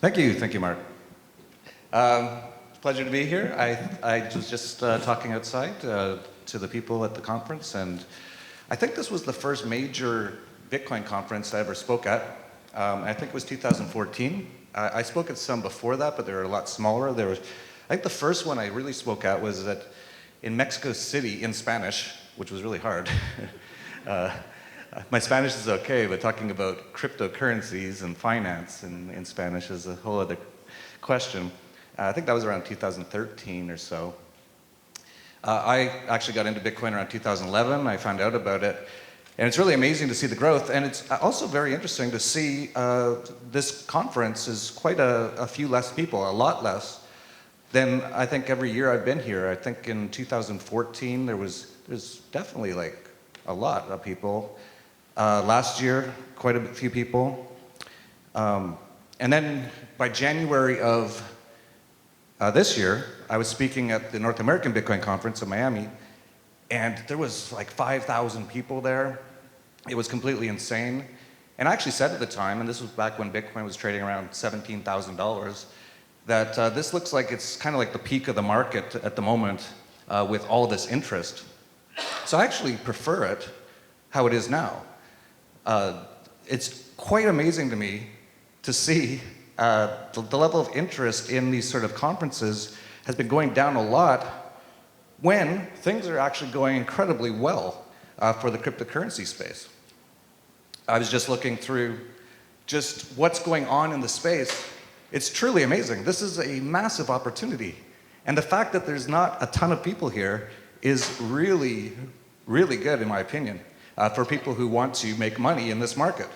Thank you, Mark. Pleasure to be here. I was just talking outside to the people at the conference, and I think this was the first major Bitcoin conference I ever spoke at. I think it was 2014. I spoke at some before that, but they were a lot smaller. I think the first one I really spoke at was in Mexico City in Spanish, which was really hard. My Spanish is okay, but talking about cryptocurrencies and finance in Spanish is a whole other question. I think that was around 2013 or so. I actually got into Bitcoin around 2011. I found out about it. And it's really amazing to see the growth. And it's also very interesting to see this conference is quite a few less people, a lot less than I think every year I've been here. I think in 2014 there's definitely like a lot of people. Last year, quite a few people. And then by January of this year, I was speaking at the North American Bitcoin Conference in Miami, and there was like 5,000 people there. It was completely insane. And I actually said at the time, and this was back when Bitcoin was trading around $17,000, that this looks like it's kind of like the peak of the market at the moment with all this interest. So I actually prefer it how it is now. It's quite amazing to me to see the level of interest in these sort of conferences has been going down a lot when things are actually going incredibly well for the cryptocurrency space. I was just looking through just what's going on in the space. It's truly amazing. This is a massive opportunity. And the fact that there's not a ton of people here is really, really good in my opinion for people who want to make money in this market.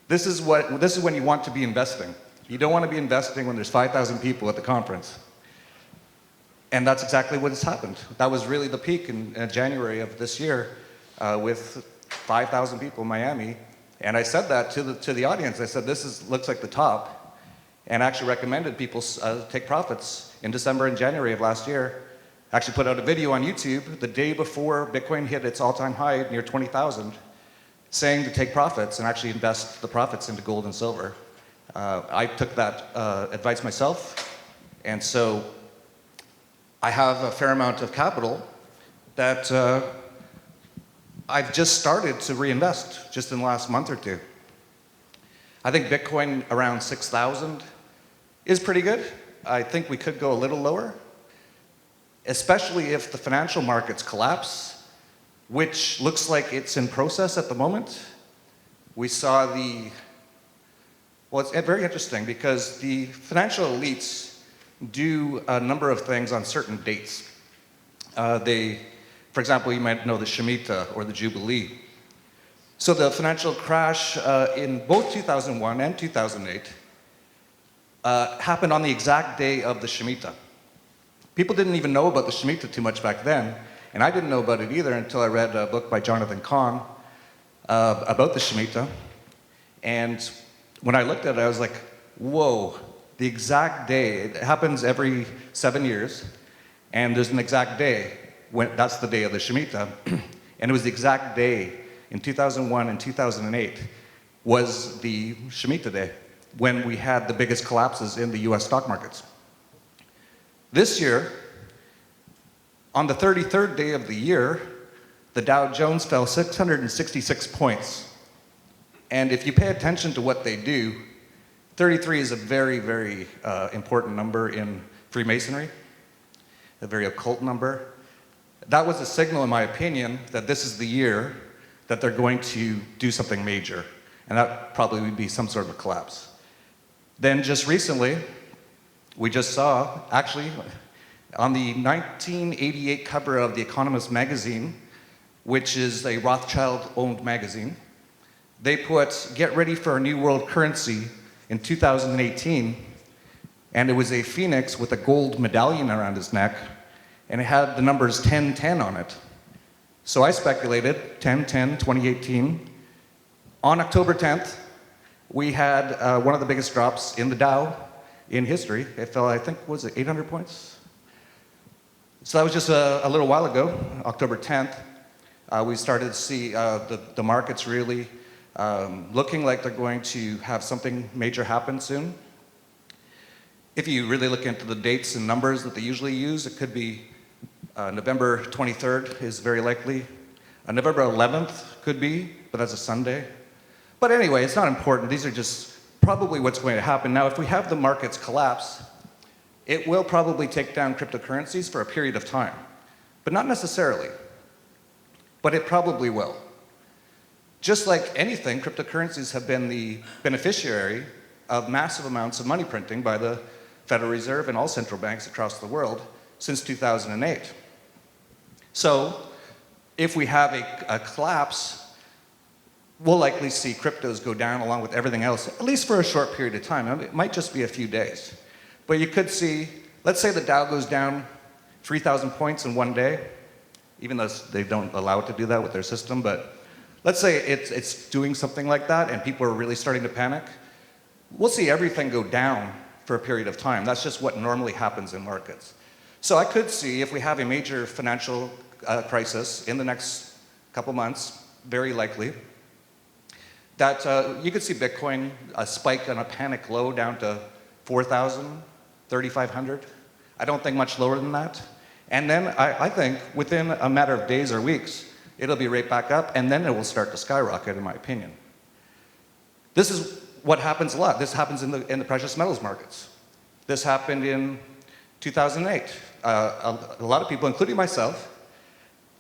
This is when you want to be investing. You don't want to be investing when there's 5,000 people at the conference. And that's exactly what has happened. That was really the peak in January of this year with 5,000 people in Miami. And I said that to the audience. I said, looks like the top. And I actually recommended people take profits in December and January of last year. I actually put out a video on YouTube the day before Bitcoin hit its all-time high near 20,000, saying to take profits and actually invest the profits into gold and silver. I took that advice myself, and so I have a fair amount of capital that I've just started to reinvest just in the last month or two. I think Bitcoin around 6,000 is pretty good. I think we could go a little lower, especially if the financial markets collapse, which looks like it's in process at the moment. We saw well, it's very interesting because the financial elites do a number of things on certain dates. For example, you might know the Shemitah or the Jubilee. So the financial crash in both 2001 and 2008 happened on the exact day of the Shemitah. People didn't even know about the Shemitah too much back then, and I didn't know about it either until I read a book by Jonathan Cahn about the Shemitah. And when I looked at it, I was like, whoa, the exact day. It happens every 7 years, and there's an exact day when that's the day of the Shemitah. And it was the exact day in 2001 and 2008 was the Shemitah day when we had the biggest collapses in the US stock markets. This year, on the 33rd day of the year, the Dow Jones fell 666 points. And if you pay attention to what they do, 33 is a very, very important number in Freemasonry, a very occult number. That was a signal, in my opinion, that this is the year that they're going to do something major. And that probably would be some sort of a collapse. Then just recently, we just saw, actually, on the 1988 cover of The Economist magazine, which is a Rothschild-owned magazine, they put, "Get ready for a new world currency" in 2018, and it was a phoenix with a gold medallion around his neck, and it had the numbers 1010 on it. So I speculated, 1010, 2018. On October 10th, we had one of the biggest drops in the Dow in history. It fell, I think, was it 800 points? So that was just a little while ago, October 10th. We started to see the markets really looking like they're going to have something major happen soon. If you really look into the dates and numbers that they usually use, it could be November 23rd is very likely. November 11th could be, but that's a Sunday. But anyway, it's not important. These are just probably what's going to happen. Now, if we have the markets collapse, it will probably take down cryptocurrencies for a period of time, but not necessarily. But it probably will. Just like anything, cryptocurrencies have been the beneficiary of massive amounts of money printing by the Federal Reserve and all central banks across the world since 2008. So, if we have a collapse, we'll likely see cryptos go down along with everything else, at least for a short period of time. I mean, it might just be a few days. But you could see, let's say the Dow goes down 3,000 points in one day, even though they don't allow it to do that with their system, but let's say it's doing something like that and people are really starting to panic. We'll see everything go down for a period of time. That's just what normally happens in markets. So I could see, if we have a major financial crisis in the next couple months, very likely, that you could see Bitcoin spike on a panic low down to 4,000, 3,500. I don't think much lower than that. And then I think within a matter of days or weeks, it'll be right back up, and then it will start to skyrocket, in my opinion. This is what happens a lot. This happens in the precious metals markets. This happened in 2008. A lot of people, including myself,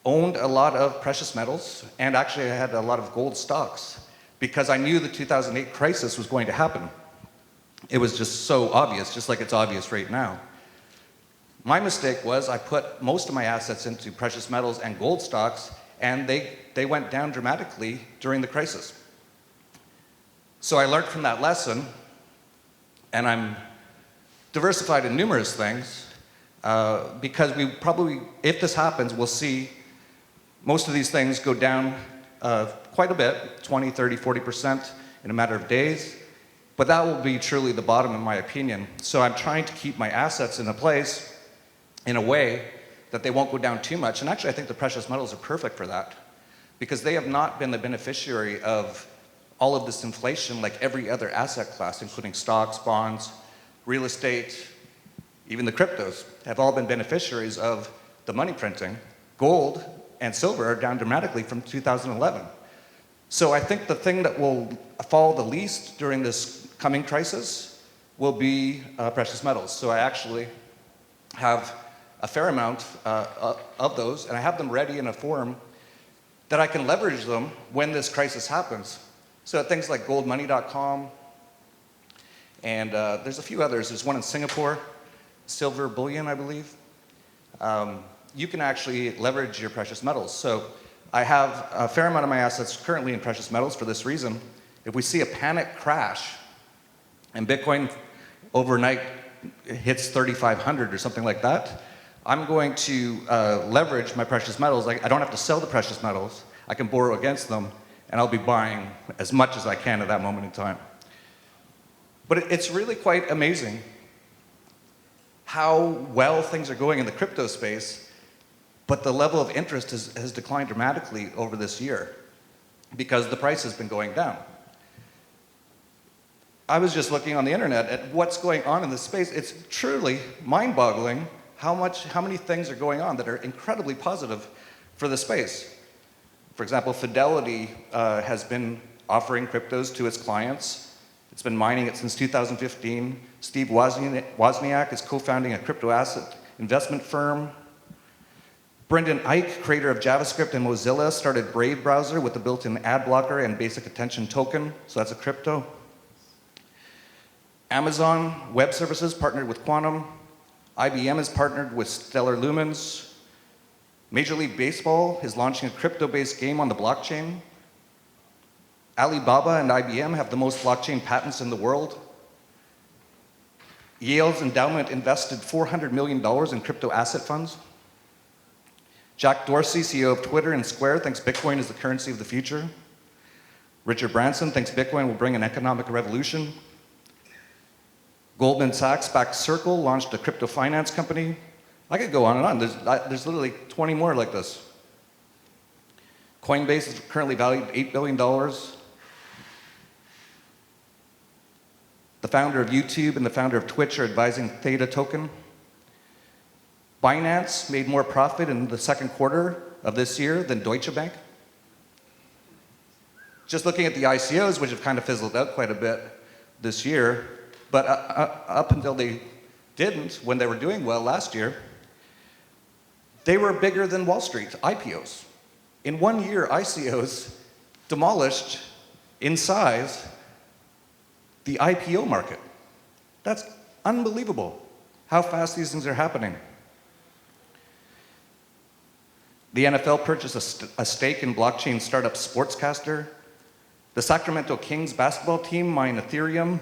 owned a lot of precious metals, and actually I had a lot of gold stocks because I knew the 2008 crisis was going to happen. It was just so obvious, just like it's obvious right now. My mistake was I put most of my assets into precious metals and gold stocks, and they went down dramatically during the crisis. So I learned from that lesson, and I'm diversified in numerous things, because we probably, if this happens, we'll see most of these things go down quite a bit, 20, 30, 40% in a matter of days. But that will be truly the bottom, in my opinion. So I'm trying to keep my assets in a place, in a way, that they won't go down too much. And actually, I think the precious metals are perfect for that, because they have not been the beneficiary of all of this inflation like every other asset class, including stocks, bonds, real estate, even the cryptos, have all been beneficiaries of the money printing. Gold and silver are down dramatically from 2011. So I think the thing that will fall the least during this coming crisis will be precious metals. So I actually have a fair amount of those, and I have them ready in a form that I can leverage them when this crisis happens. So things like goldmoney.com, and there's a few others. There's one in Singapore, Silver Bullion, I believe. You can actually leverage your precious metals. So I have a fair amount of my assets currently in precious metals for this reason. If we see a panic crash and Bitcoin overnight hits 3,500 or something like that, I'm going to leverage my precious metals. I don't have to sell the precious metals. I can borrow against them, and I'll be buying as much as I can at that moment in time. But it's really quite amazing how well things are going in the crypto space, but the level of interest has declined dramatically over this year because the price has been going down. I was just looking on the internet at what's going on in this space. It's truly mind-boggling how many things are going on that are incredibly positive for the space. For example, Fidelity has been offering cryptos to its clients. It's been mining it since 2015. Steve Wozniak is co-founding a crypto asset investment firm. Brendan Eich, creator of JavaScript and Mozilla, started Brave browser with the built-in ad blocker and basic attention token, so that's a crypto. Amazon Web Services partnered with Quantum. IBM has partnered with Stellar Lumens. Major League Baseball is launching a crypto-based game on the blockchain. Alibaba and IBM have the most blockchain patents in the world. Yale's endowment invested $400 million in crypto asset funds. Jack Dorsey, CEO of Twitter and Square, thinks Bitcoin is the currency of the future. Richard Branson thinks Bitcoin will bring an economic revolution. Goldman Sachs-backed Circle launched a crypto finance company. I could go on and on. There's literally 20 more like this. Coinbase is currently valued at $8 billion. The The founder of YouTube and the founder of Twitch are advising Theta token. Binance made more profit in the second quarter of this year than Deutsche Bank. Just looking at the ICOs, which have kind of fizzled out quite a bit this year, but up until they didn't, when they were doing well last year, they were bigger than Wall Street IPOs. In 1 year, ICOs demolished in size the IPO market. That's unbelievable how fast these things are happening. The NFL purchased a stake in blockchain startup Sportscaster. The Sacramento Kings basketball team mine Ethereum.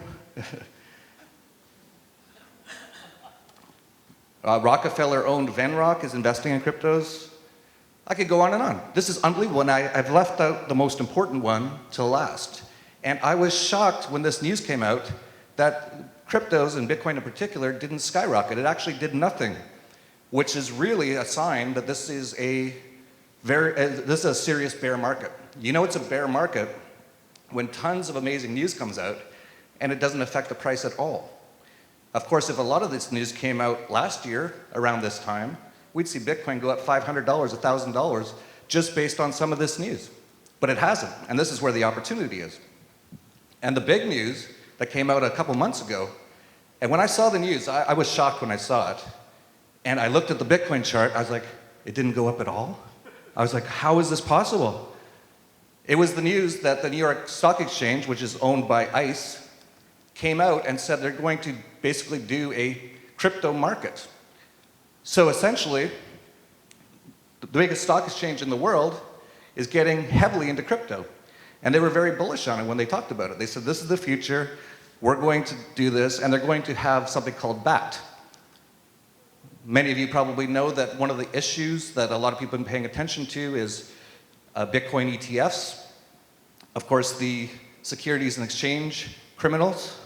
Rockefeller-owned Venrock is investing in cryptos. I could go on and on. This is unbelievable, and I've left out the most important one till last. And I was shocked when this news came out that cryptos, and Bitcoin in particular, didn't skyrocket. It actually did nothing, which is really a sign that this is a serious bear market. You know it's a bear market when tons of amazing news comes out and it doesn't affect the price at all. Of course, if a lot of this news came out last year around this time, we'd see Bitcoin go up $500, $1,000 just based on some of this news. But it hasn't, and this is where the opportunity is. And the big news that came out a couple months ago, and when I saw the news, I was shocked when I saw it, and I looked at the Bitcoin chart, I was like, it didn't go up at all? I was like, how is this possible? It was the news that the New York Stock Exchange, which is owned by ICE, came out and said they're going to basically do a crypto market. So essentially, the biggest stock exchange in the world is getting heavily into crypto. And they were very bullish on it when they talked about it. They said, this is the future, we're going to do this, and they're going to have something called BAT. Many of you probably know that one of the issues that a lot of people have been paying attention to is Bitcoin ETFs. Of course, the Securities and Exchange criminals,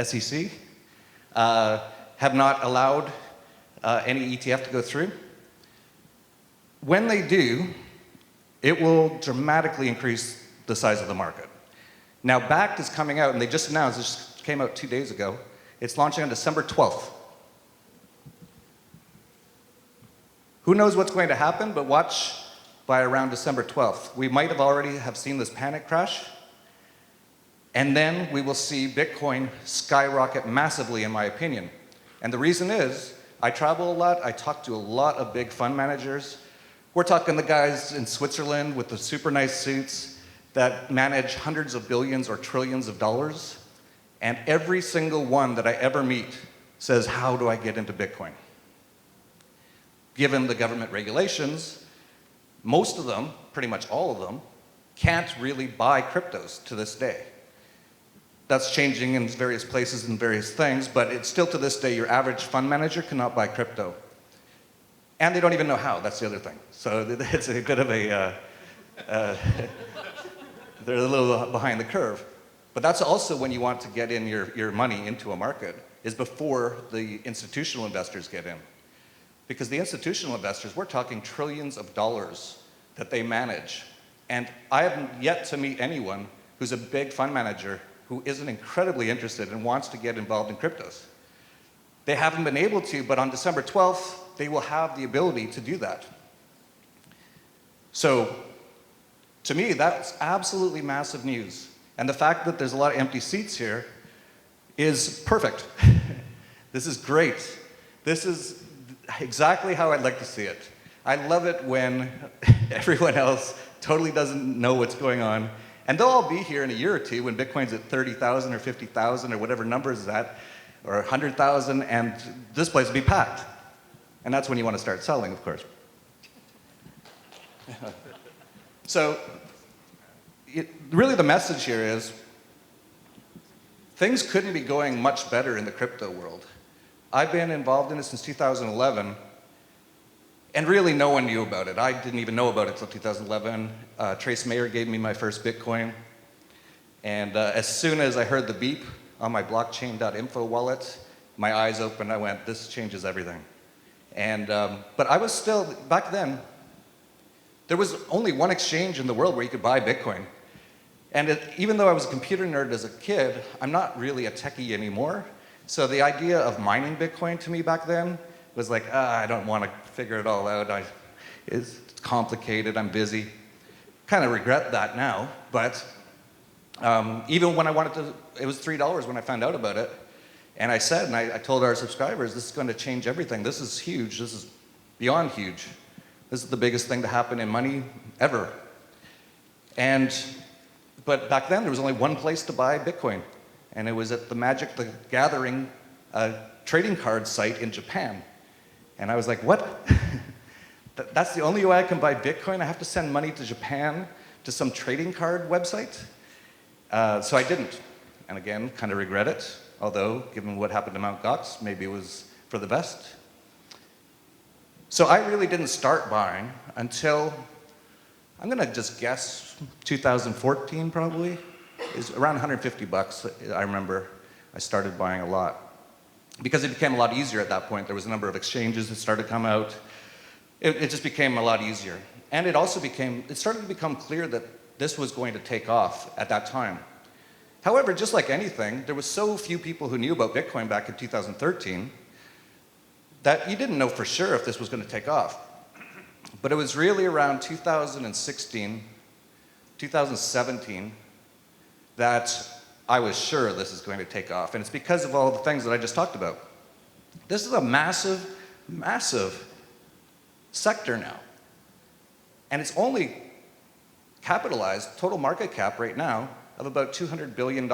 SEC, have not allowed any ETF to go through. When they do, it will dramatically increase the size of the market. Now, BACT is coming out, and they just announced, this came out 2 days ago, it's launching on December 12th. Who knows what's going to happen, but watch by around December 12th. We might have already have seen this panic crash, and then we will see Bitcoin skyrocket massively, in my opinion. And the reason is, I travel a lot, I talk to a lot of big fund managers. We're talking the guys in Switzerland with the super nice suits that manage hundreds of billions or trillions of dollars. And every single one that I ever meet says, how do I get into Bitcoin? Given the government regulations, most of them, pretty much all of them, can't really buy cryptos to this day. That's changing in various places and various things, but it's still to this day, your average fund manager cannot buy crypto. And they don't even know how, that's the other thing. So it's a bit of a, they're a little behind the curve. But that's also when you want to get in your money into a market, is before the institutional investors get in. Because the institutional investors, we're talking trillions of dollars that they manage. And I haven't yet to meet anyone who's a big fund manager who isn't incredibly interested and wants to get involved in cryptos. They haven't been able to, but on December 12th, they will have the ability to do that. So, to me, that's absolutely massive news. And the fact that there's a lot of empty seats here is perfect. This is great. This is exactly how I'd like to see it. I love it when everyone else totally doesn't know what's going on. And they'll all be here in a year or two when Bitcoin's at 30,000 or 50,000 or whatever numbers is at, or 100,000, and this place will be packed. And that's when you want to start selling, of course. So, really the message here is, things couldn't be going much better in the crypto world. I've been involved in it since 2011, and really no one knew about it. I didn't even know about it until 2011. Trace Mayer gave me my first Bitcoin, and as soon as I heard the beep on my blockchain.info wallet, my eyes opened, I went, this changes everything. And, but I was still, back then, there was only one exchange in the world where you could buy Bitcoin. And even though I was a computer nerd as a kid, I'm not really a techie anymore. So the idea of mining Bitcoin to me back then was like, I don't want to figure it all out. It's complicated, I'm busy. Kind of regret that now, but even when I wanted to, it was $3 when I found out about it. And I said, and I told our subscribers, this is going to change everything. This is huge. This is beyond huge. This is the biggest thing to happen in money ever. But back then, there was only one place to buy Bitcoin. And it was at the Magic the Gathering trading card site in Japan. And I was like, what? That's the only way I can buy Bitcoin? I have to send money to Japan to some trading card website? So I didn't. And again, kind of regret it. Although, given what happened to Mt. Gox, maybe it was for the best. So I really didn't start buying until, I'm gonna just guess, 2014 probably. Is around 150 bucks, I remember. I started buying a lot. Because it became a lot easier at that point. There was a number of exchanges that started to come out. It just became a lot easier. And it started to become clear that this was going to take off at that time. However, just like anything, there was so few people who knew about Bitcoin back in 2013 that you didn't know for sure if this was going to take off. But it was really around 2016, 2017, that I was sure this is going to take off. And it's because of all the things that I just talked about. This is a massive, massive sector now. And it's only capitalized, total market cap right now, of about $200 billion.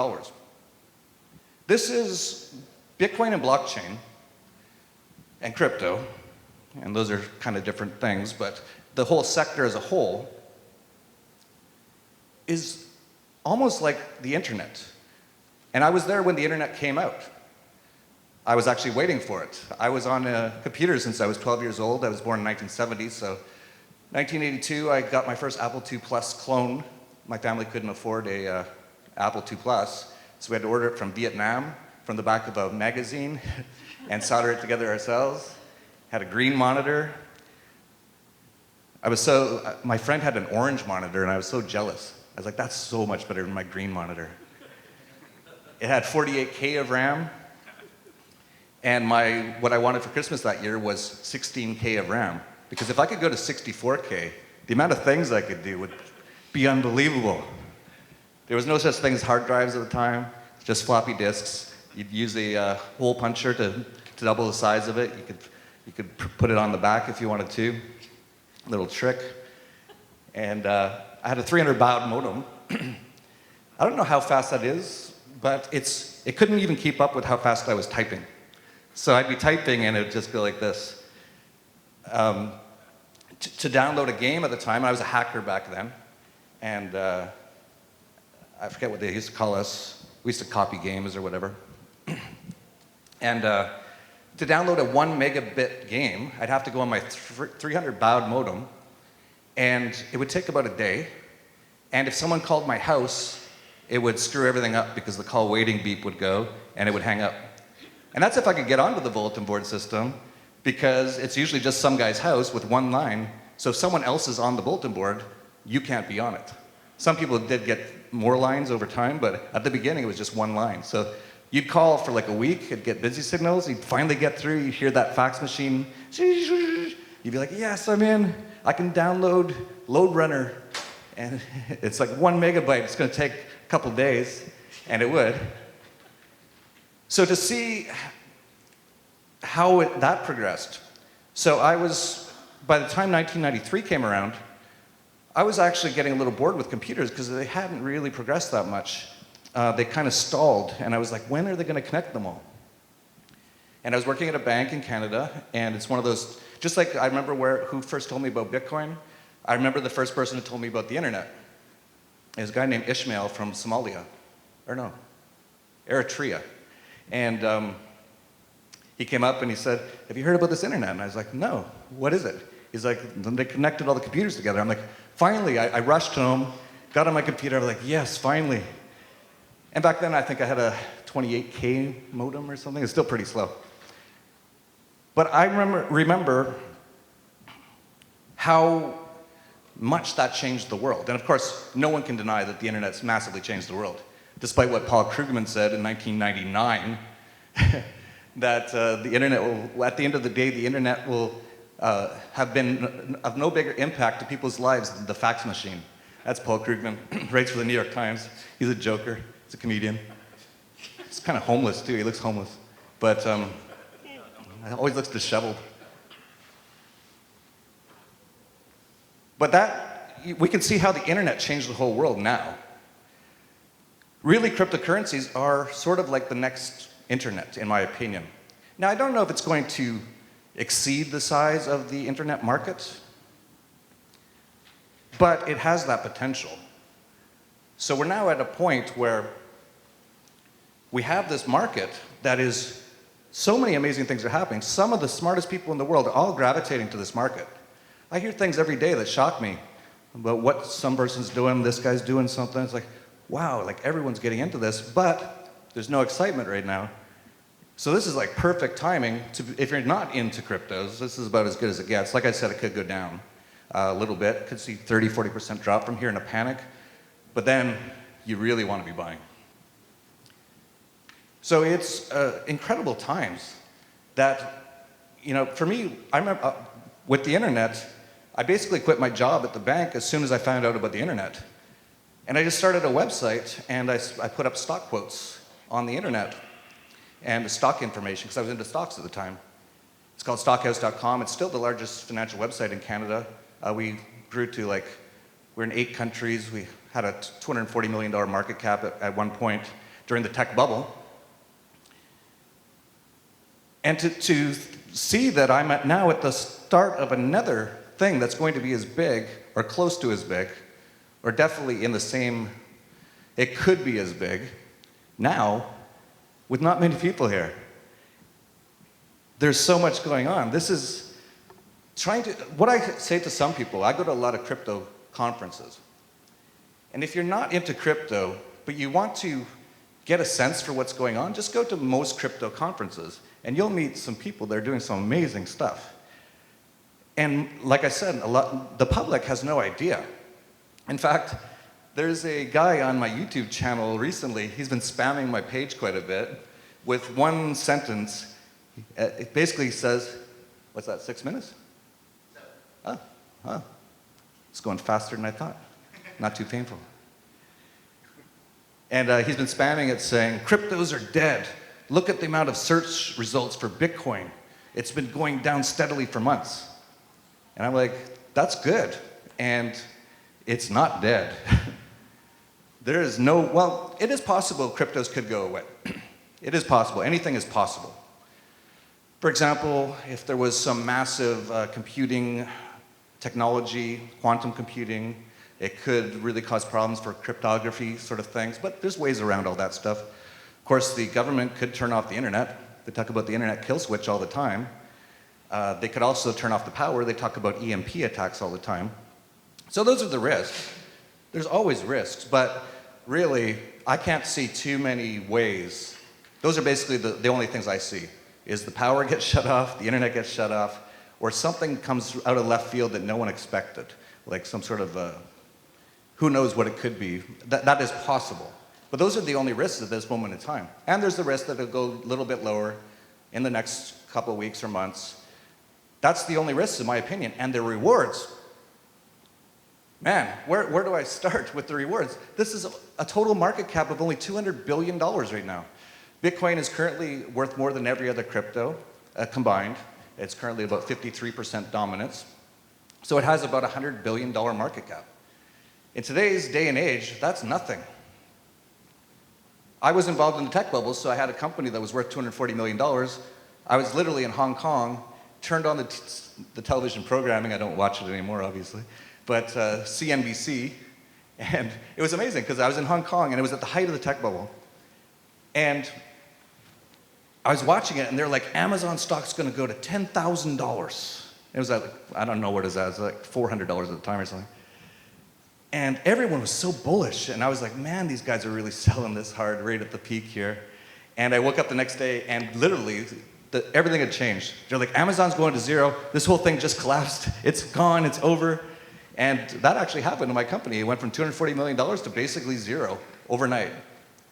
This is Bitcoin and blockchain and crypto, and those are kind of different things, but the whole sector as a whole is almost like the internet. And I was there when the internet came out. I was actually waiting for it. I was on a computer since I was 12 years old. I was born in 1970, so 1982, I got my first Apple II Plus clone. My family couldn't afford a Apple II Plus, so we had to order it from Vietnam, from the back of a magazine, and solder it together ourselves. Had a green monitor. My friend had an orange monitor, and I was so jealous. I was like, that's so much better than my green monitor. It had 48K of RAM, and what I wanted for Christmas that year was 16K of RAM. Because if I could go to 64K, the amount of things I could do would be unbelievable. There was no such thing as hard drives at the time, just floppy disks. You'd use a hole puncher to double the size of it. You could put it on the back if you wanted to. Little trick. And I had a 300 baud modem. I don't know how fast that is, but it couldn't even keep up with how fast I was typing. So I'd be typing and it would just go like this. To download a game at the time, I was a hacker back then, and I forget what they used to call us. We used to copy games or whatever. And to download a 1 megabit game, I'd have to go on my 300 baud modem, and it would take about a day. And if someone called my house, it would screw everything up because the call waiting beep would go, and it would hang up. And that's if I could get onto the bulletin board system, because it's usually just some guy's house with one line. So if someone else is on the bulletin board, you can't be on it. Some people did get more lines over time, but at the beginning it was just one line. So you'd call for like a week, it'd get busy signals, you'd finally get through, you'd hear that fax machine, you'd be like, yes, I'm in, I can download Load Runner. And it's like 1 megabyte, it's gonna take a couple days, and it would. So to see how that progressed. So by the time 1993 came around, I was actually getting a little bored with computers because they hadn't really progressed that much. They kind of stalled, and I was like, when are they going to connect them all? And I was working at a bank in Canada, and it's one of those, just like I remember who first told me about Bitcoin, I remember the first person who told me about the internet. It was a guy named Ishmael from Somalia, or no, Eritrea. And he came up and he said, have you heard about this internet? And I was like, no, what is it? He's like, they connected all the computers together. I'm like, finally, I rushed home, got on my computer, I was like, yes, finally. And back then, I think I had a 28K modem or something. It's still pretty slow. But I remember how much that changed the world. And of course, no one can deny that the internet's massively changed the world. Despite what Paul Krugman said in 1999, that the internet will, at the end of the day, the internet will have been of no bigger impact to people's lives than the fax machine. That's Paul Krugman, writes for the New York Times. He's a joker, he's a comedian. He's kind of homeless too, he looks homeless. But he always looks disheveled. But we can see how the internet changed the whole world now. Really, cryptocurrencies are sort of like the next internet, in my opinion. Now, I don't know if it's going to exceed the size of the internet market, but it has that potential. So we're now at a point where we have this market that is, so many amazing things are happening. Some of the smartest people in the world are all gravitating to this market. I hear things every day that shock me about what some person's doing, this guy's doing something. It's like, wow, like everyone's getting into this, but there's no excitement right now. So this is like perfect timing if you're not into cryptos, this is about as good as it gets. Like I said, it could go down a little bit. Could see 30, 40% drop from here in a panic, but then you really want to be buying. So it's incredible times that, you know, for me, I remember with the internet, I basically quit my job at the bank as soon as I found out about the internet. And I just started a website, and I put up stock quotes on the internet and stock information, because I was into stocks at the time. It's called stockhouse.com. It's still the largest financial website in Canada. We grew to we're in 8 countries. We had a $240 million market cap at one point during the tech bubble. And to see that I'm now at the start of another thing that's going to be as big, or close to as big, or definitely in the same, it could be as big, now, with not many people here. There's so much going on. This is what I say to some people, I go to a lot of crypto conferences. And if you're not into crypto, but you want to get a sense for what's going on, just go to most crypto conferences, and you'll meet some people that are doing some amazing stuff. And like I said, the public has no idea. In fact, there's a guy on my YouTube channel recently, he's been spamming my page quite a bit with one sentence. It basically says, what's that, 6 minutes? Oh, it's going faster than I thought. Not too painful. And he's been spamming it saying, cryptos are dead. Look at the amount of search results for Bitcoin. It's been going down steadily for months. And I'm like, that's good. And it's not dead. There is no, well, it is possible cryptos could go away. It is possible. Anything is possible. For example, if there was some massive computing technology, quantum computing, it could really cause problems for cryptography sort of things, but there's ways around all that stuff. Of course, the government could turn off the internet. They talk about the internet kill switch all the time. They could also turn off the power. They talk about EMP attacks all the time. So those are the risks. There's always risks, but really, I can't see too many ways. Those are basically the only things I see, is the power gets shut off, the internet gets shut off, or something comes out of left field that no one expected, like some sort of, who knows what it could be. That is possible. But those are the only risks at this moment in time. And there's the risk that it'll go a little bit lower in the next couple of weeks or months. That's the only risks, in my opinion. And the rewards, man, where do I start with the rewards? This is a total market cap of only $200 billion right now. Bitcoin is currently worth more than every other crypto combined. It's currently about 53% dominance. So it has about a $100 billion market cap. In today's day and age, that's nothing. I was involved in the tech bubble, so I had a company that was worth $240 million. I was literally in Hong Kong, turned on the television programming. I don't watch it anymore, obviously, but CNBC, and it was amazing because I was in Hong Kong and it was at the height of the tech bubble. And I was watching it and they're like, Amazon stock's gonna go to $10,000. It was like, I don't know what it was at, it was like $400 at the time or something. And everyone was so bullish, and I was like, man, these guys are really selling this hard right at the peak here. And I woke up the next day, and literally, everything had changed. They're like, Amazon's going to zero. This whole thing just collapsed. It's gone. It's over. And that actually happened in my company. It went from $240 million to basically zero overnight.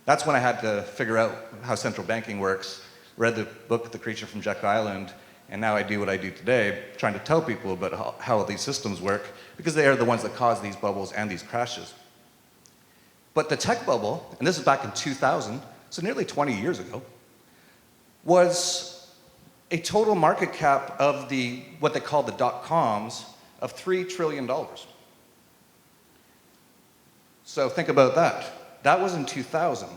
That's when I had to figure out how central banking works, read the book, The Creature from Jekyll Island, and now I do what I do today, trying to tell people about how these systems work, because they are the ones that cause these bubbles and these crashes. But the tech bubble, and this is back in 2000, so nearly 20 years ago, was a total market cap of what they call the dot-coms of $3 trillion. So think about that. That was in 2000.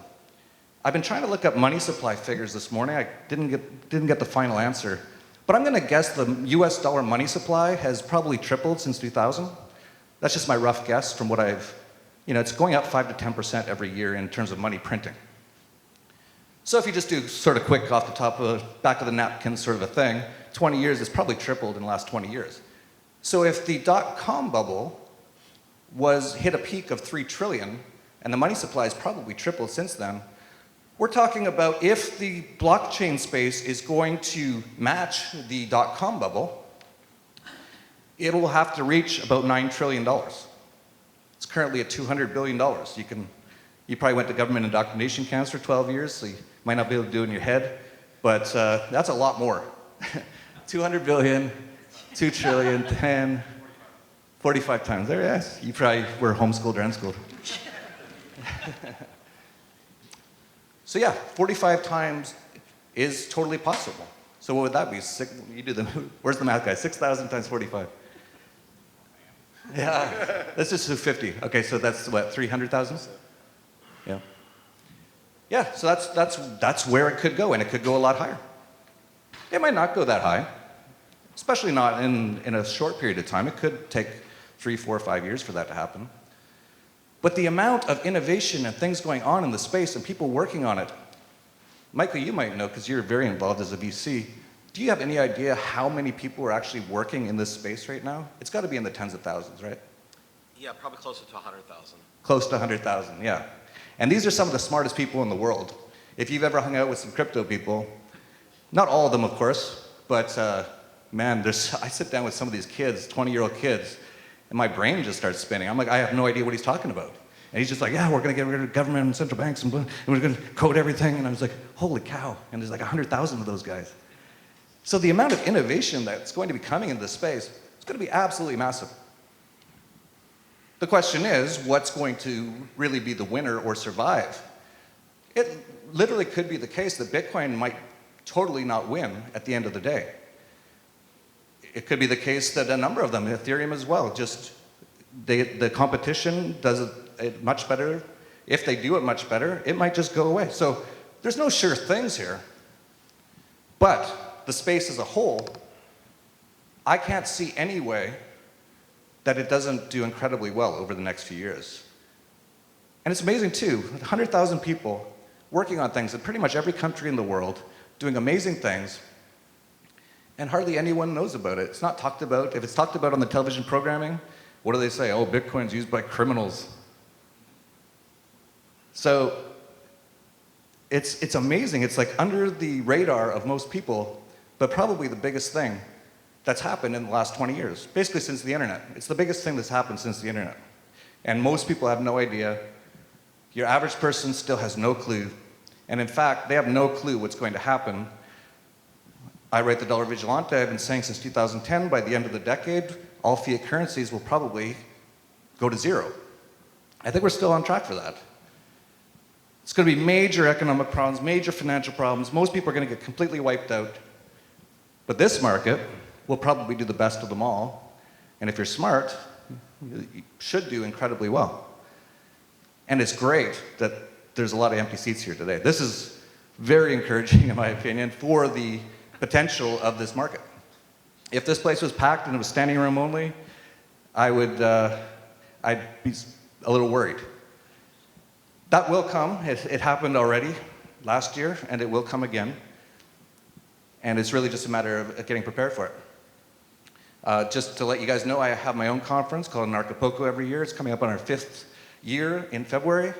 I've been trying to look up money supply figures this morning. I didn't get the final answer. But I'm going to guess the US dollar money supply has probably tripled since 2000. That's just my rough guess from what it's going up 5 to 10% every year in terms of money printing. So if you just do sort of quick off the top of back of the napkin sort of a thing, 20 years, it's probably tripled in the last 20 years. So if the dot-com bubble hit a peak of 3 trillion, and the money supply has probably tripled since then, we're talking about if the blockchain space is going to match the dot-com bubble, it will have to reach about $9 trillion. It's currently at $200 billion. You probably went to government indoctrination camps for 12 years, so you might not be able to do it in your head, but that's a lot more. 200 billion, 2 trillion, 10, 45 times. There, yes. You probably were homeschooled or unschooled. So yeah, 45 times is totally possible. So what would that be? Where's the math guy? 6,000 times 45. Yeah, let's just do 50. Okay, so that's what, 300,000? Yeah. Yeah, so that's where it could go, and it could go a lot higher. It might not go that high, especially not in a short period of time. It could take 3, 4, 5 years for that to happen. But the amount of innovation and things going on in the space and people working on it, Michael, you might know because you're very involved as a VC. Do you have any idea how many people are actually working in this space right now? It's got to be in the tens of thousands, right? Yeah, probably closer to 100,000. Close to 100,000, yeah. And these are some of the smartest people in the world. If you've ever hung out with some crypto people, not all of them, of course, but man, I sit down with some of these kids, 20-year-old kids, and my brain just starts spinning. I'm like, I have no idea what he's talking about. And he's just like, yeah, we're going to get rid of government and central banks, and we're going to code everything. And I was like, holy cow. And there's like 100,000 of those guys. So the amount of innovation that's going to be coming into this space is going to be absolutely massive. The question is, what's going to really be the winner or survive? It literally could be the case that Bitcoin might totally not win at the end of the day. It could be the case that a number of them, Ethereum as well, just the competition does it much better. If they do it much better, it might just go away. So there's no sure things here. But the space as a whole, I can't see any way that it doesn't do incredibly well over the next few years. And it's amazing too, 100,000 people working on things in pretty much every country in the world, doing amazing things, and hardly anyone knows about it. It's not talked about. If it's talked about on the television programming, what do they say? Oh, Bitcoin's used by criminals. So it's amazing. It's like under the radar of most people, but probably the biggest thing that's happened in the last 20 years, basically since the internet. It's the biggest thing that's happened since the internet. And most people have no idea. Your average person still has no clue. And in fact, they have no clue what's going to happen. I write the Dollar Vigilante. I've been saying since 2010, by the end of the decade, all fiat currencies will probably go to zero. I think we're still on track for that. It's going to be major economic problems, major financial problems. Most people are going to get completely wiped out. But this market will probably do the best of them all. And if you're smart, you should do incredibly well. And it's great that there's a lot of empty seats here today. This is very encouraging, in my opinion, for the potential of this market. If this place was packed and it was standing room only, I'd be a little worried. That will come. It happened already last year, and it will come again. And it's really just a matter of getting prepared for it. Just to let you guys know, I have my own conference called Narcapoco every year. It's coming up on our 5th year in February.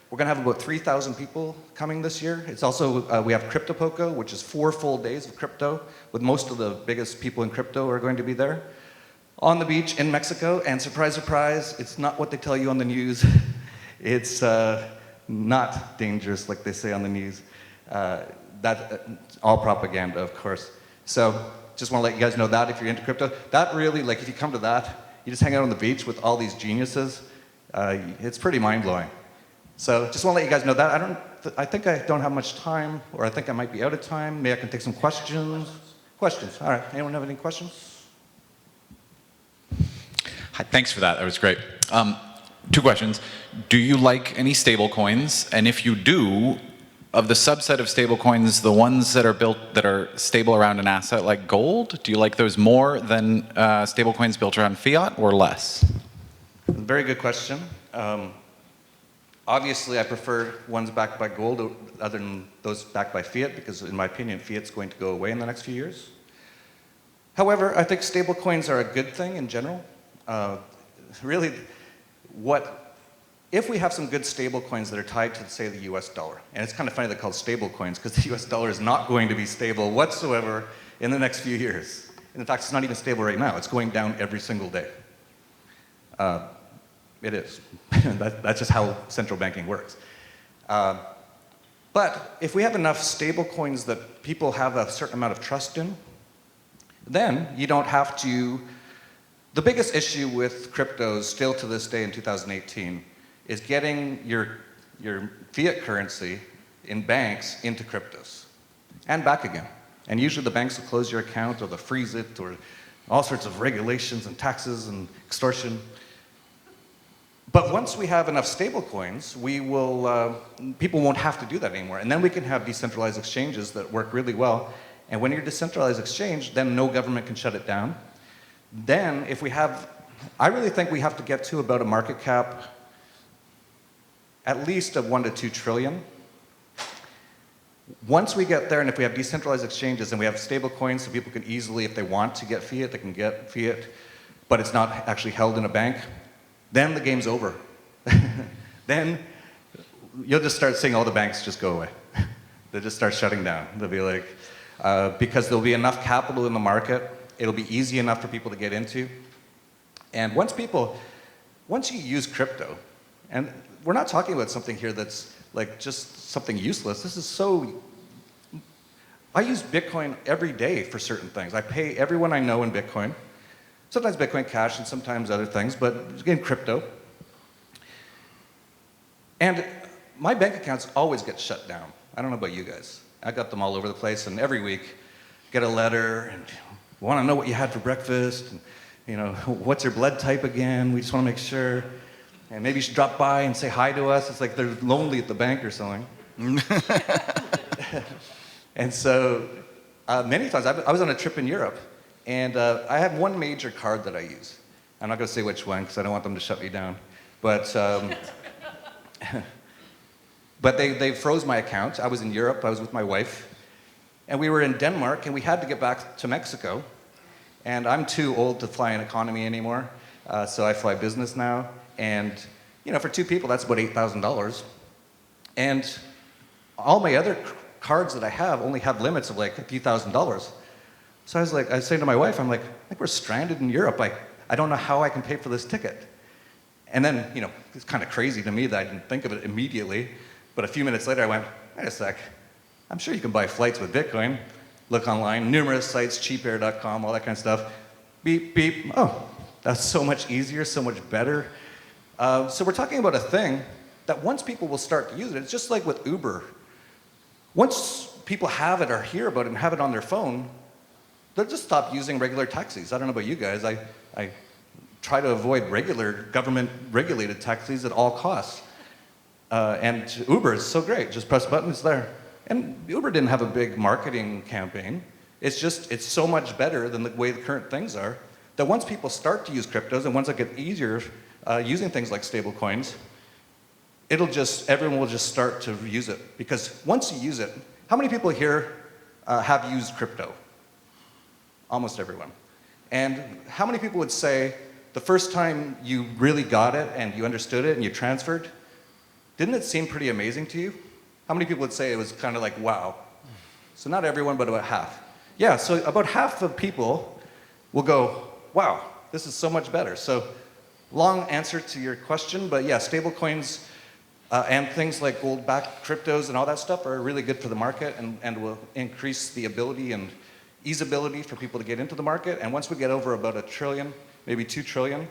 We're going to have about 3,000 people coming this year. It's also, we have CryptoPoco, which is 4 full days of crypto, with most of the biggest people in crypto are going to be there. on the beach in Mexico, and surprise, surprise, it's not what they tell you on the news. It's not dangerous like they say on the news. All propaganda, of course. So just want to let you guys know that if you're into crypto. That really, like if you come to that, you just hang out on the beach with all these geniuses. It's pretty mind-blowing. So just want to let you guys know that. I think I don't have much time, or I think I might be out of time. Maybe I can take some questions. Questions, all right. Anyone have any questions? Hi, thanks for that. That was great. 2 questions. Do you like any stable coins? And if you do, of the subset of stable coins, the ones that are stable around an asset like gold, do you like those more than stable coins built around fiat or less? Very good question. Obviously, I prefer ones backed by gold other than those backed by fiat, because in my opinion, fiat's going to go away in the next few years. However, I think stable coins are a good thing in general. Really, if we have some good stable coins that are tied to, say, the US dollar, and it's kind of funny they're called stable coins because the US dollar is not going to be stable whatsoever in the next few years. And in fact, it's not even stable right now. It's going down every single day. It is. That's just how central banking works. But if we have enough stable coins that people have a certain amount of trust in, then you don't have to. The biggest issue with cryptos still to this day in 2018 is getting your fiat currency in banks into cryptos and back again. And usually the banks will close your account or they'll freeze it or all sorts of regulations and taxes and extortion. But once we have enough stable coins, people won't have to do that anymore. And then we can have decentralized exchanges that work really well. And when you're a decentralized exchange, then no government can shut it down. Then I really think we have to get to about a market cap at least of 1 to 2 trillion. Once we get there, and if we have decentralized exchanges and we have stable coins so people can easily, if they want to get fiat, they can get fiat, but it's not actually held in a bank, then the game's over. Then you'll just start seeing all the banks just go away. They'll just start shutting down. They'll be like, because there'll be enough capital in the market, it'll be easy enough for people to get into. And once you use crypto, and we're not talking about something here that's like just something useless. I use Bitcoin every day for certain things. I pay everyone I know in Bitcoin. Sometimes Bitcoin Cash and sometimes other things, but in crypto. And my bank accounts always get shut down. I don't know about you guys. I got them all over the place, and every week get a letter and want to know what you had for breakfast, and, what's your blood type again? We just want to make sure. And maybe you should drop by and say hi to us. It's like they're lonely at the bank or something. And so many times, I was on a trip in Europe, and I have one major card that I use. I'm not going to say which one because I don't want them to shut me down. But but they froze my account. I was in Europe. I was with my wife. And we were in Denmark, and we had to get back to Mexico. And I'm too old to fly an economy anymore, so I fly business now. And for 2 people, that's about $8,000. And all my other cards that I have only have limits of like a few $1,000s. So I was saying to my wife, I'm like, I think we're stranded in Europe. I don't know how I can pay for this ticket. And then, it's kind of crazy to me that I didn't think of it immediately. But a few minutes later, I went, wait a sec. I'm sure you can buy flights with Bitcoin. Look online, numerous sites, cheapair.com, all that kind of stuff. Beep, beep. Oh, that's so much easier, so much better. So we're talking about a thing that once people will start to use it, it's just like with Uber. Once people have it or hear about it and have it on their phone, they'll just stop using regular taxis. I don't know about you guys. I try to avoid regular government-regulated taxis at all costs. And Uber is so great. Just press a button, it's there. And Uber didn't have a big marketing campaign. It's so much better than the way the current things are, that once people start to use cryptos and once it gets easier using things like stable coins, everyone will just start to use it. Because once you use it, how many people here have used crypto? Almost everyone. And how many people would say the first time you really got it and you understood it and you transferred, didn't it seem pretty amazing to you? How many people would say it was kind of like, wow? So not everyone, but about half. Yeah, so about half of people will go, wow, this is so much better. So long answer to your question, but yeah, stablecoins and things like gold-backed cryptos and all that stuff are really good for the market and will increase the ability and easeability for people to get into the market. And once we get over about $1 trillion, maybe $2 trillion,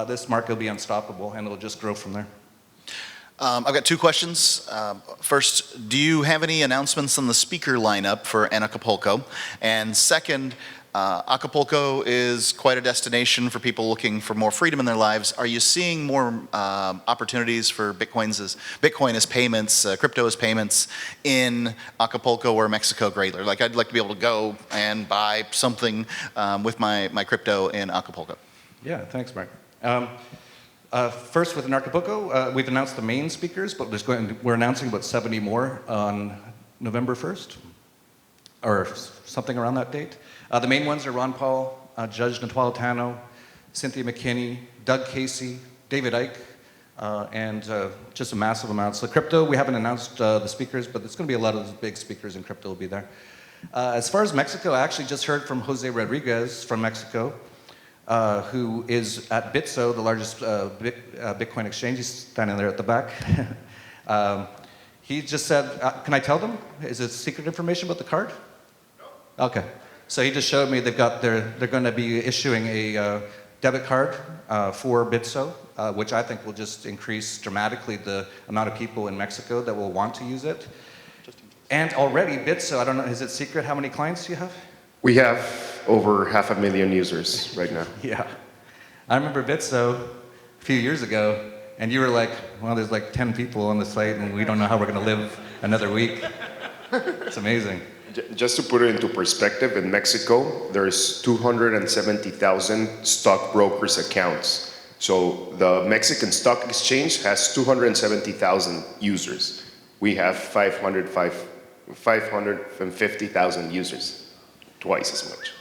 this market will be unstoppable and it'll just grow from there. I've got two questions. First, do you have any announcements on the speaker lineup for Acapulco? And second, Acapulco is quite a destination for people looking for more freedom in their lives. Are you seeing more opportunities for Bitcoin as payments, crypto as payments in Acapulco or Mexico greatly? Like, I'd like to be able to go and buy something with my crypto in Acapulco. Yeah, thanks, Mark. First, with Acapulco, we've announced the main speakers, but we're announcing about 70 more on November 1st, or something around that date. The main ones are Ron Paul, Judge Napolitano, Cynthia McKinney, Doug Casey, David Icke, and just a massive amount. So crypto, we haven't announced the speakers, but there's going to be a lot of big speakers in crypto will be there. As far as Mexico, I actually just heard from Jose Rodriguez from Mexico, who is at Bitso, the largest Bitcoin exchange. He's standing there at the back. He just said, can I tell them? Is it secret information about the card? No. Okay. So he just showed me they're going to be issuing a debit card for Bitso, which I think will just increase dramatically the amount of people in Mexico that will want to use it. And already Bitso, I don't know, is it secret how many clients you have? We have over 500,000 users right now. Yeah. I remember Bitso a few years ago, and you were like, well, there's like 10 people on the site, and we don't know how we're going to live another week. It's amazing. Just to put it into perspective, in Mexico, there's 270,000 stockbrokers accounts. So the Mexican Stock Exchange has 270,000 users. We have 550,000 users, twice as much.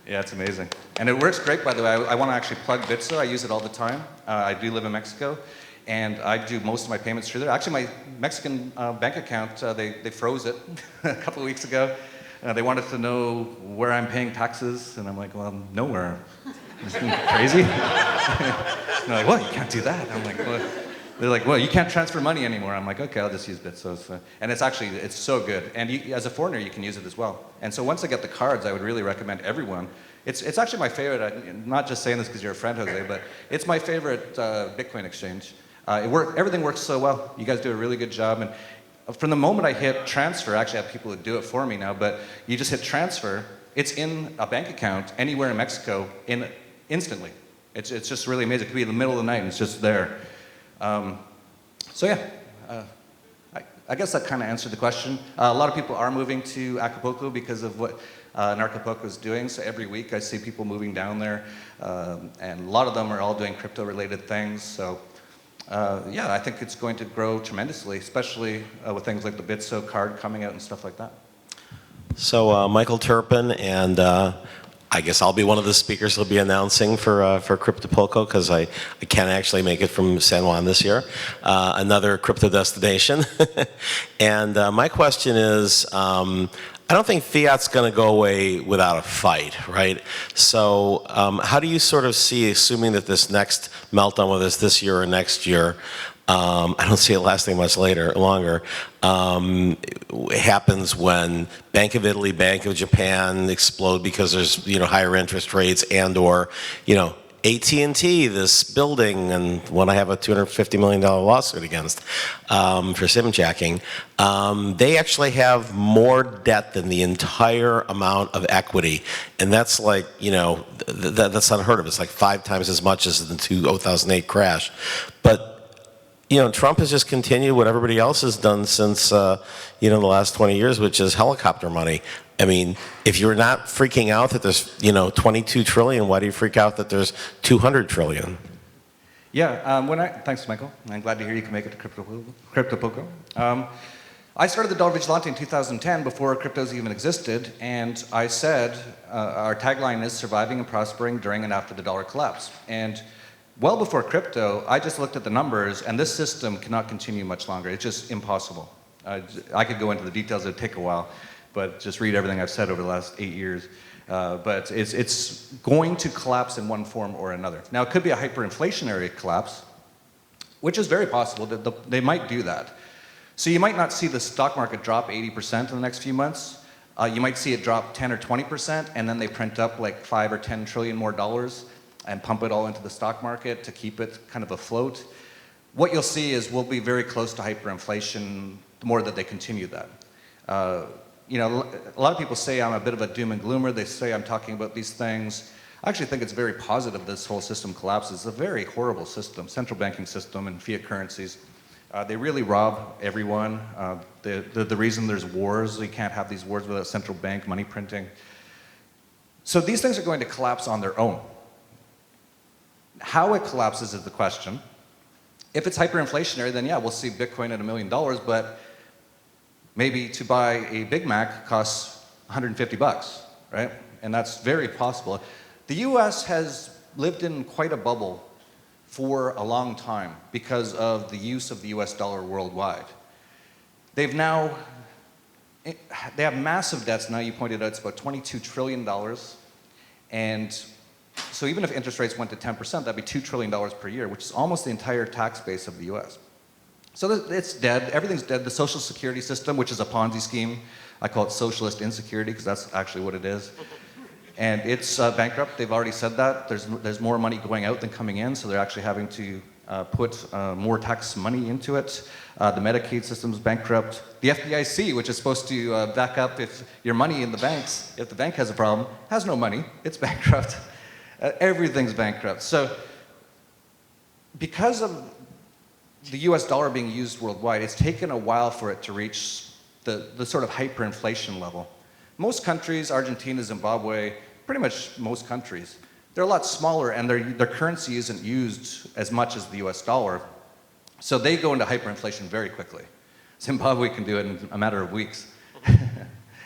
Yeah, it's amazing. And it works great, by the way. I want to actually plug Bitso. I use it all the time. I do live in Mexico, and I do most of my payments through there. Actually, my Mexican bank account, they froze it a couple of weeks ago. They wanted to know where I'm paying taxes, and I'm like, well, nowhere. Is this crazy? And they're like, well, you can't do that. I'm like, well. They're like, well, you can't transfer money anymore. I'm like, okay, I'll just use Bitso. And it's so good. And as a foreigner, you can use it as well. And so once I get the cards, I would really recommend everyone. It's actually my favorite. I'm not just saying this because you're a friend, Jose, but it's my favorite Bitcoin exchange. Everything works so well. You guys do a really good job. And from the moment I hit transfer, I actually have people that do it for me now, but you just hit transfer, it's in a bank account anywhere in Mexico instantly. It's just really amazing. It could be in the middle of the night and it's just there. So yeah, I guess that kind of answered the question. A lot of people are moving to Acapulco because of what Acapulco is doing. So every week I see people moving down there, and a lot of them are all doing crypto-related things. So yeah, I think it's going to grow tremendously, especially with things like the Bitso card coming out and stuff like that. So Michael Turpin, and I guess I'll be one of the speakers who'll be announcing for Cryptopolco, because I can't actually make it from San Juan this year, another crypto destination. And my question is, I don't think fiat's going to go away without a fight, right? So how do you sort of see, assuming that this next meltdown, whether it's this year or next year, I don't see it lasting much longer, happens when Bank of Italy, Bank of Japan explode because there's, higher interest rates, and or, AT&T, this building, and one I have a $250 million lawsuit against for SIM jacking, they actually have more debt than the entire amount of equity. And that's like, that's unheard of. It's like 5 times as much as the 2008 crash. But Trump has just continued what everybody else has done since, the last 20 years, which is helicopter money. I mean, if you're not freaking out that there's, 22 trillion, why do you freak out that there's 200 trillion? Yeah, thanks, Michael. I'm glad to hear you can make it to Cryptopolco. I started the Dollar Vigilante in 2010 before cryptos even existed, and I said our tagline is surviving and prospering during and after the dollar collapse. And well before crypto, I just looked at the numbers, and this system cannot continue much longer. It's just impossible. I could go into the details, it would take a while. but just read everything I've said over the last 8 years. But it's going to collapse in one form or another. Now, it could be a hyperinflationary collapse, which is very possible. They might do that. So you might not see the stock market drop 80% in the next few months. You might see it drop 10 or 20%, and then they print up like 5 or 10 trillion more dollars and pump it all into the stock market to keep it kind of afloat. What you'll see is we'll be very close to hyperinflation the more that they continue that. You know, a lot of people say I'm a bit of a doom and gloomer. They say I'm talking about these things. I actually think it's very positive this whole system collapses. It's a very horrible system, central banking system and fiat currencies. They really rob everyone. The reason there's wars, you can't have these wars without central bank money printing. So these things are going to collapse on their own. How it collapses is the question. If it's hyperinflationary, then yeah, we'll see Bitcoin at $1 million, but maybe to buy a Big Mac costs 150 bucks, right? And that's very possible. The US has lived in quite a bubble for a long time because of the use of the US dollar worldwide. They have massive debts now. You pointed out it's about $22 trillion. And so even if interest rates went to 10%, that'd be $2 trillion per year, which is almost the entire tax base of the US. So it's dead. Everything's dead. The social security system, which is a Ponzi scheme, I call it socialist insecurity because that's actually what it is. And it's bankrupt. They've already said that. There's more money going out than coming in, so they're actually having to put more tax money into it. The Medicaid system's bankrupt. The FDIC, which is supposed to back up if your money in the banks, if the bank has a problem, has no money. It's bankrupt. Everything's bankrupt. So because of the US dollar being used worldwide, it's taken a while for it to reach the sort of hyperinflation level. Most countries, Argentina, Zimbabwe, pretty much most countries, they're a lot smaller and their currency isn't used as much as the US dollar. So they go into hyperinflation very quickly. Zimbabwe can do it in a matter of weeks,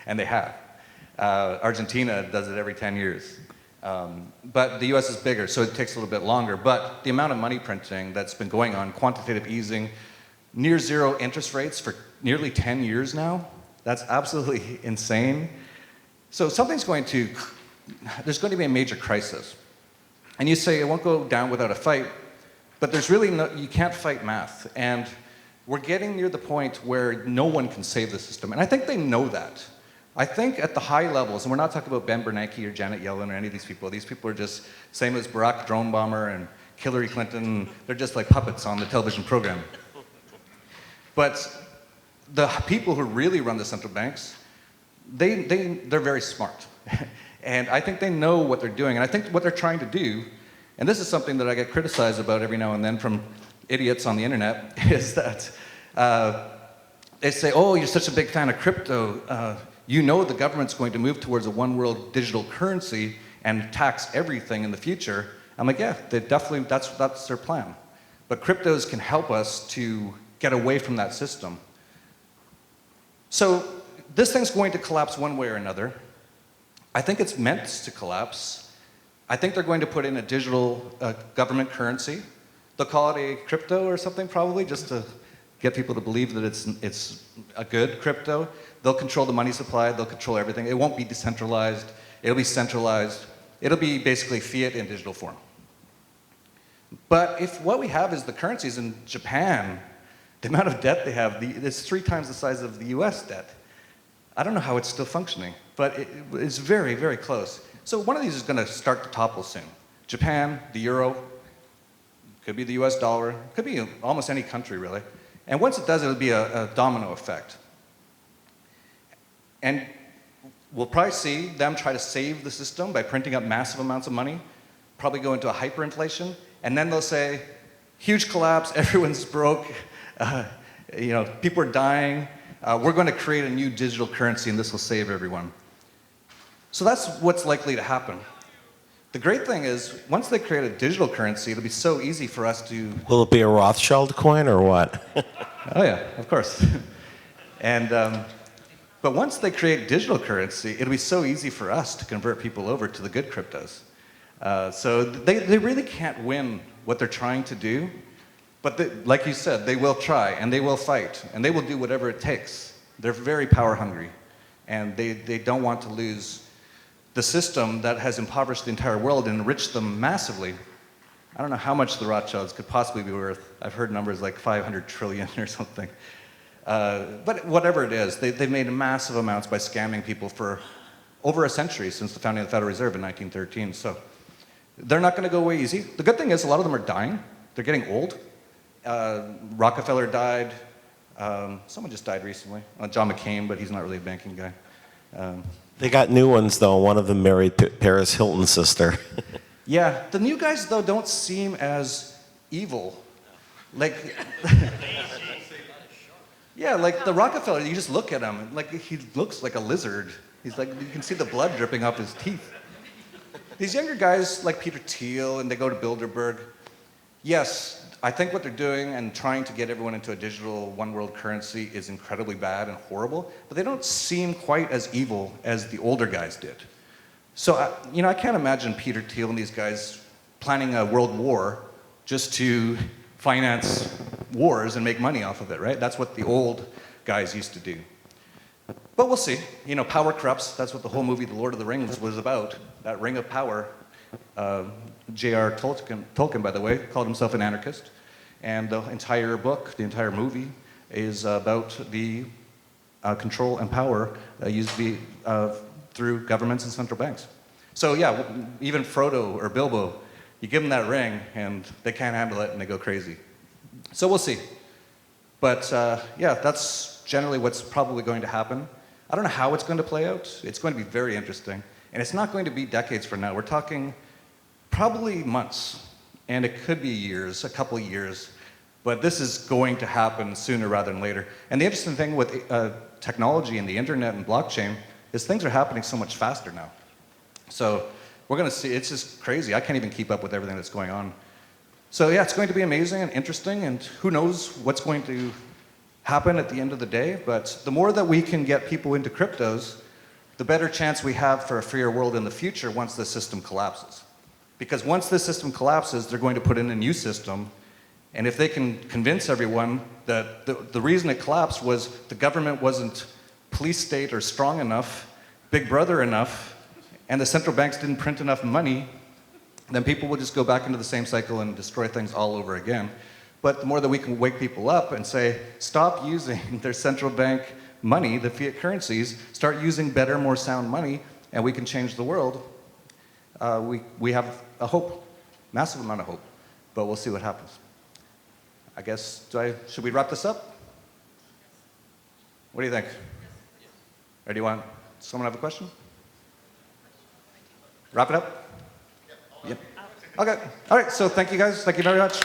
and they have. Argentina does it every 10 years. But the US is bigger, so it takes a little bit longer. But the amount of money printing that's been going on, quantitative easing, near zero interest rates for nearly 10 years now, that's absolutely insane. So there's going to be a major crisis. And you say it won't go down without a fight, but there's really you can't fight math. And we're getting near the point where no one can save the system. And I think they know that. I think at the high levels, and we're not talking about Ben Bernanke or Janet Yellen or any of these people. These people are just same as Barack drone bomber and Hillary Clinton. They're just like puppets on the television program. But the people who really run the central banks, they're very smart. And I think they know what they're doing. And I think what they're trying to do, and this is something that I get criticized about every now and then from idiots on the internet, is that they say, oh, you're such a big fan of crypto. You know the government's going to move towards a one world digital currency and tax everything in the future. I'm like, yeah, that's their plan. But cryptos can help us to get away from that system. So this thing's going to collapse one way or another. I think it's meant to collapse. I think they're going to put in a digital government currency. They'll call it a crypto or something probably, just to get people to believe that it's a good crypto. They'll control the money supply. They'll control everything. It won't be decentralized. It'll be centralized. It'll be basically fiat in digital form. But if what we have is the currencies in Japan, the amount of debt they have, it's 3 times the size of the US debt. I don't know how it's still functioning, but it's very, very close. So one of these is going to start to topple soon. Japan, the euro, could be the US dollar, could be almost any country really. And once it does, it'll be a domino effect. And we'll probably see them try to save the system by printing up massive amounts of money, probably go into a hyperinflation, and then they'll say, huge collapse, everyone's broke, people are dying, we're going to create a new digital currency and this will save everyone. So that's what's likely to happen. The great thing is, once they create a digital currency, it'll be so easy for us to... Will it be a Rothschild coin or what? Oh yeah, of course. And, but once they create digital currency, it'll be so easy for us to convert people over to the good cryptos. So they really can't win what they're trying to do, but like you said, they will try, and they will fight, and they will do whatever it takes. They're very power hungry. And they don't want to lose the system that has impoverished the entire world and enriched them massively. I don't know how much the Rothschilds could possibly be worth. I've heard numbers like 500 trillion or something. But whatever it is, they've made massive amounts by scamming people for over a century since the founding of the Federal Reserve in 1913. So they're not going to go away easy. The good thing is a lot of them are dying. They're getting old. Rockefeller died. Someone just died recently. John McCain, but he's not really a banking guy. They got new ones, though. One of them married Paris Hilton's sister. Yeah, the new guys, though, don't seem as evil. Like, yeah, like the Rockefeller, you just look at him, like he looks like a lizard. He's like, you can see the blood dripping off his teeth. These younger guys, like Peter Thiel, and they go to Bilderberg. Yes, I think what they're doing and trying to get everyone into a digital one world currency is incredibly bad and horrible, but they don't seem quite as evil as the older guys did. So, I can't imagine Peter Thiel and these guys planning a world war just to finance wars and make money off of it, right? That's what the old guys used to do. But we'll see. Power corrupts. That's what the whole movie The Lord of the Rings was about, that ring of power. J.R. Tolkien, by the way, called himself an anarchist. And the entire book, the entire movie, is about the control and power used to be through governments and central banks. So yeah, even Frodo or Bilbo, you give them that ring and they can't handle it and they go crazy. So we'll see. But yeah, that's generally what's probably going to happen. I don't know how it's going to play out. It's going to be very interesting. And it's not going to be decades from now. We're talking probably months, and it could be years, a couple of years. But this is going to happen sooner rather than later. And the interesting thing with technology and the internet and blockchain is things are happening so much faster now. So we're going to see, it's just crazy. I can't even keep up with everything that's going on. So yeah, it's going to be amazing and interesting, and who knows what's going to happen at the end of the day. But the more that we can get people into cryptos, the better chance we have for a freer world in the future once the system collapses. Because once the system collapses, they're going to put in a new system. And if they can convince everyone that the reason it collapsed was the government wasn't police state or strong enough, big brother enough, and the central banks didn't print enough money, then people will just go back into the same cycle and destroy things all over again. But the more that we can wake people up and say, stop using their central bank money, the fiat currencies, start using better, more sound money, and we can change the world, we have a hope, massive amount of hope. But we'll see what happens. I guess, should we wrap this up? What do you think? Or do you want, someone have a question? Wrap it up? Yep. Okay. All right, so thank you guys. Thank you very much.